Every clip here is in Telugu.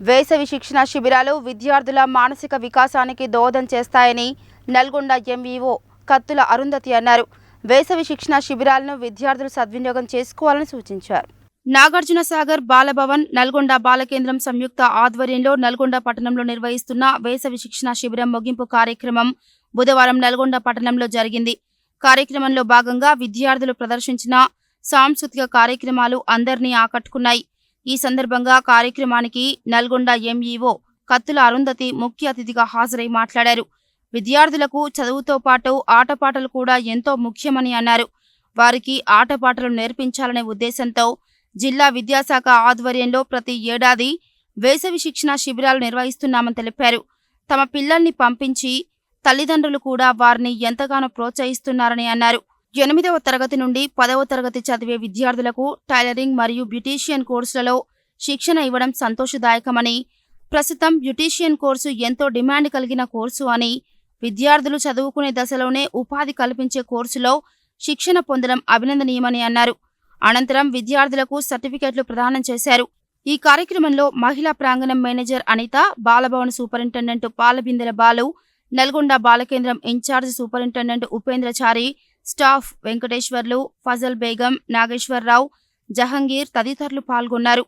వేసవి శిక్షణ శిబిరాలు విద్యార్థుల మానసిక వికాసానికి దోహదం చేస్తాయని నల్గొండ ఎంఈఓ కత్తుల అరుంధతి అన్నారు. వేసవి శిక్షణ శిబిరాలను విద్యార్థులు సద్వినియోగం చేసుకోవాలని సూచించారు. నాగార్జునసాగర్ బాలభవన్, నల్గొండ బాలకేంద్రం సంయుక్త ఆధ్వర్యంలో నల్గొండ పట్టణంలో నిర్వహిస్తున్న వేసవి శిక్షణ శిబిరం ముగింపు కార్యక్రమం బుధవారం నల్గొండ పట్టణంలో జరిగింది. కార్యక్రమంలో భాగంగా విద్యార్థులు ప్రదర్శించిన సాంస్కృతిక కార్యక్రమాలు అందరినీ ఆకట్టుకున్నాయి. ఈ సందర్భంగా కార్యక్రమానికి నల్గొండ ఎంఈఓ కత్తుల అరుంధతి ముఖ్య అతిథిగా హాజరై మాట్లాడారు. విద్యార్థులకు చదువుతో పాటు ఆటపాటలు కూడా ఎంతో ముఖ్యమని అన్నారు. వారికి ఆటపాటలు నేర్పించాలనే ఉద్దేశంతో జిల్లా విద్యాశాఖ ఆధ్వర్యంలో ప్రతి ఏడాది వేసవి శిక్షణ శిబిరాలు నిర్వహిస్తున్నామని తెలిపారు. తమ పిల్లల్ని పంపించి తల్లిదండ్రులు కూడా వారిని ఎంతగానో ప్రోత్సహిస్తున్నారని అన్నారు. 8వ తరగతి నుండి 10వ తరగతి చదివే విద్యార్థులకు టైలరింగ్ మరియు బ్యూటీషియన్ కోర్సులలో శిక్షణ ఇవ్వడం సంతోషదాయకమని, ప్రస్తుతం బ్యూటీషియన్ కోర్సు ఎంతో డిమాండ్ కలిగిన కోర్సు అని, విద్యార్థులు చదువుకునే దశలోనే ఉపాధి కల్పించే కోర్సులో శిక్షణ పొందడం అభినందనీయమని అన్నారు. అనంతరం విద్యార్థులకు సర్టిఫికెట్లు ప్రదానం చేశారు. ఈ కార్యక్రమంలో మహిళా ప్రాంగణం మేనేజర్ అనిత, బాలభవన్ సూపరింటెండెంట్ పాలబిందెల బాలు, నల్గొండ బాలకేంద్రం incharge superintendent Upendrachari, staff Venkateswarlu, Fazal Begum, Nageswara Rao, Jahangir తదితరులు పాల్గొన్నారు.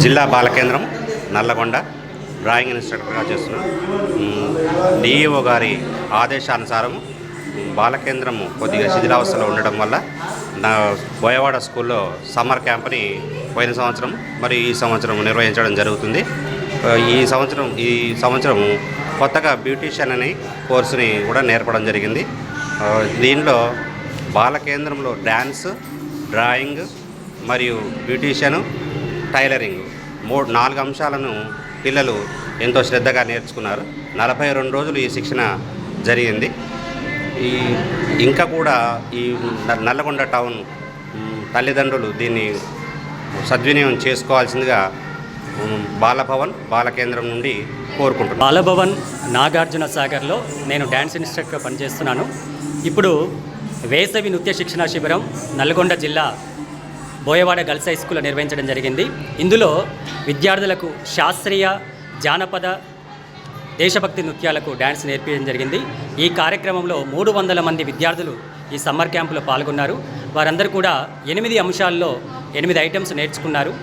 జిల్లా బాలకేంద్రం నల్లగొండ డ్రాయింగ్ ఇన్స్ట్రక్టర్గా చేస్తున్నాను. డిఈఓ గారి ఆదేశానుసారం బాలకేంద్రము కొద్దిగా శిథిలావస్థలో ఉండడం వల్ల నా బోయవాడ స్కూల్లో సమ్మర్ క్యాంప్ని పోయిన సంవత్సరం మరి ఈ సంవత్సరం నిర్వహించడం జరుగుతుంది. ఈ సంవత్సరం కొత్తగా బ్యూటీషియన్ అనే కోర్సుని కూడా నేర్పడం జరిగింది. దీనిలో బాలకేంద్రంలో డ్యాన్స్, డ్రాయింగ్ మరియు బ్యూటీషియను, టైలరింగ్ 4 అంశాలను పిల్లలు ఎంతో శ్రద్ధగా నేర్చుకున్నారు. 42 రోజులు ఈ శిక్షణ జరిగింది. ఇంకా కూడా ఈ నల్లగొండ టౌన్ తల్లిదండ్రులు దీన్ని సద్వినియోగం చేసుకోవాల్సిందిగా బాలభవన్ బాలకేంద్రం నుండి కోరుకుంటున్నాను. బాలభవన్ నాగార్జునసాగర్లో నేను డ్యాన్స్ ఇన్స్ట్రక్టర్గా పనిచేస్తున్నాను. ఇప్పుడు వేసవి నృత్య శిక్షణ శిబిరం నల్గొండ జిల్లా బోయవాడ గర్ల్స్ హై స్కూల్లో నిర్వహించడం జరిగింది. ఇందులో విద్యార్థులకు శాస్త్రీయ, జానపద, దేశభక్తి నృత్యాలకు డ్యాన్స్ నేర్పించడం జరిగింది. ఈ కార్యక్రమంలో 300 మంది విద్యార్థులు ఈ సమ్మర్ క్యాంపులో పాల్గొన్నారు. వారందరూ కూడా 8 అంశాల్లో 8 ఐటమ్స్ నేర్చుకున్నారు.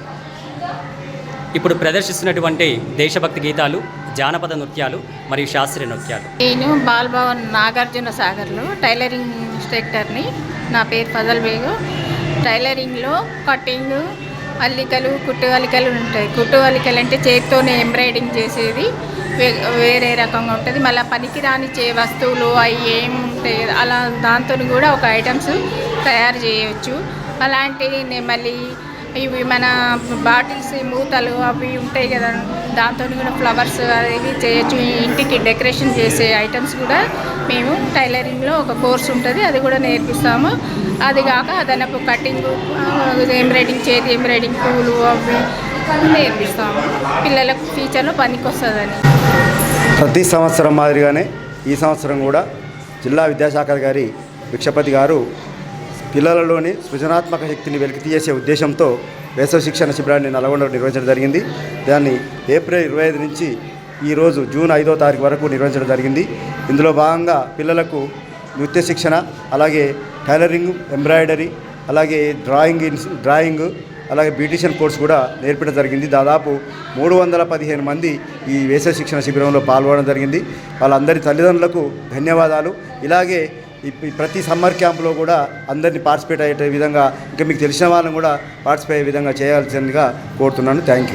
ఇప్పుడు ప్రదర్శిస్తున్నటువంటి దేశభక్తి గీతాలు, జానపద నృత్యాలు మరియు శాస్త్రీయ నృత్యాలు. నేను బాలభవన్ నాగార్జునసాగర్లో టైలరింగ్ ఇన్స్ట్రక్టర్ని. నా పేరు ఫజల్ బేగం. టైలరింగ్లో కటింగ్, అల్లికలు, కుట్టు అల్లికలు ఉంటాయి. కుట్టు అల్లికలు అంటే చేతితోనే ఎంబ్రాయిడింగ్ చేసేది వేరే రకంగా ఉంటుంది. మళ్ళీ పనికిరాని వస్తువులు అవి ఏమి ఉంటాయి అలా దాంతో కూడా ఒక ఐటమ్స్ తయారు చేయవచ్చు. అలాంటి మళ్ళీ ఇవి మన బాటిల్స్ మూతలు అవి ఉంటాయి కదా, దాంతో కూడా ఫ్లవర్స్ అవి చేయొచ్చు. ఇంటికి డెకరేషన్ చేసే ఐటమ్స్ కూడా మేము టైలరింగ్లో ఒక కోర్స్ ఉంటుంది, అది కూడా నేర్పిస్తాము. అది కాక అదనపు కటింగ్, ఎంబ్రాయిడింగ్, చేతి ఎంబ్రాయిడింగ్, పూలు అవి నేర్పిస్తాము, పిల్లలకు ఫ్యూచర్లో పనికి వస్తుందని. ప్రతి సంవత్సరం మాదిరిగానే ఈ సంవత్సరం కూడా జిల్లా విద్యాశాఖాధికారి భిక్షపతి గారు పిల్లలలోని సృజనాత్మక శక్తిని వెలికితీసే ఉద్దేశంతో వేసవి శిక్షణ శిబిరాన్ని నల్గొండలో నిర్వహించడం జరిగింది. దాన్ని ఏప్రిల్ 25 నుంచి ఈరోజు జూన్ 5వ తారీఖు వరకు నిర్వహించడం జరిగింది. ఇందులో భాగంగా పిల్లలకు నృత్య శిక్షణ, అలాగే టైలరింగ్, ఎంబ్రాయిడరీ, అలాగే డ్రాయింగ్, అలాగే బ్యూటిషియన్ కోర్స్ కూడా నేర్పడం జరిగింది. దాదాపు 315 మంది ఈ వేసవి శిక్షణ శిబిరంలో పాల్గొనడం జరిగింది. వాళ్ళందరి తల్లిదండ్రులకు ధన్యవాదాలు. ఇలాగే ఈ ప్రతి సమ్మర్ క్యాంప్లో కూడా అందరినీ పార్టిసిపేట్ అయ్యే విధంగా, ఇంకా మీకు తెలిసిన వాళ్ళని కూడా పార్టిసిపేట్ అయ్యే విధంగా చేయాల్సిందిగా కోరుతున్నాను. Thank you.